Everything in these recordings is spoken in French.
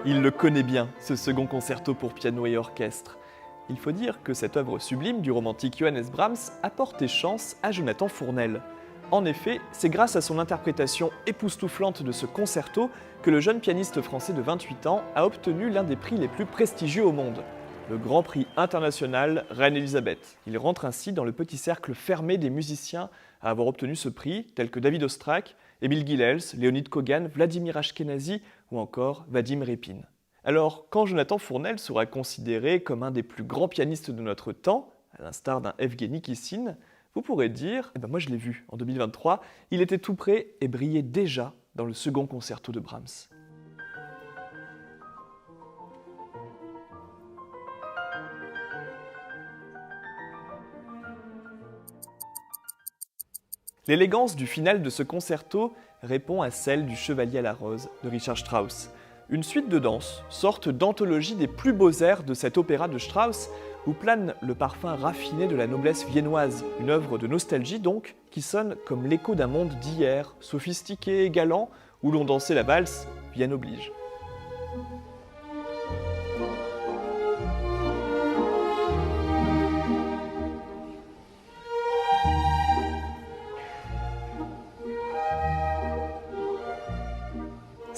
Il le connaît bien, ce second concerto pour piano et orchestre. Il faut dire que cette œuvre sublime du romantique Johannes Brahms a porté chance à Jonathan Fournel. En effet, c'est grâce à son interprétation époustouflante de ce concerto que le jeune pianiste français de 28 ans a obtenu l'un des prix les plus prestigieux au monde, le Grand Prix international Reine-Élisabeth. Il rentre ainsi dans le petit cercle fermé des musiciens à avoir obtenu ce prix, tels que David Oistrakh, Émile Gilels, Léonid Kogan, Vladimir Ashkenazy ou encore Vadim Repin. Alors, quand Jonathan Fournel sera considéré comme un des plus grands pianistes de notre temps, à l'instar d'un Evgueni Kissin, vous pourrez dire « moi je l'ai vu, en 2023, il était tout prêt et brillait déjà dans le second concerto de Brahms ». L'élégance du final de ce concerto répond à celle du Chevalier à la rose de Richard Strauss. Une suite de danses, sorte d'anthologie des plus beaux airs de cet opéra de Strauss, où plane le parfum raffiné de la noblesse viennoise, une œuvre de nostalgie donc, qui sonne comme l'écho d'un monde d'hier, sophistiqué et galant, où l'on dansait la valse, Vienne oblige.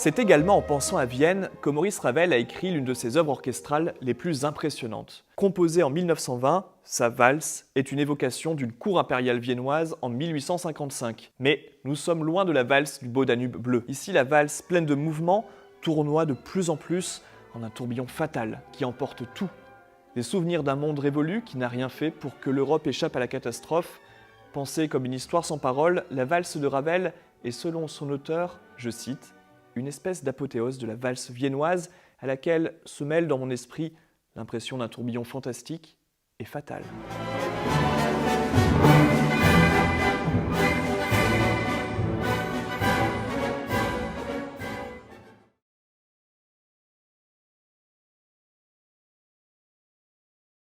C'est également en pensant à Vienne que Maurice Ravel a écrit l'une de ses œuvres orchestrales les plus impressionnantes. Composée en 1920, sa valse est une évocation d'une cour impériale viennoise en 1855. Mais nous sommes loin de la valse du beau Danube bleu. Ici, la valse, pleine de mouvements, tournoie de plus en plus en un tourbillon fatal qui emporte tout. Les souvenirs d'un monde révolu qui n'a rien fait pour que l'Europe échappe à la catastrophe. Pensée comme une histoire sans parole, la valse de Ravel est, selon son auteur, je cite, une espèce d'apothéose de la valse viennoise à laquelle se mêle dans mon esprit l'impression d'un tourbillon fantastique et fatal.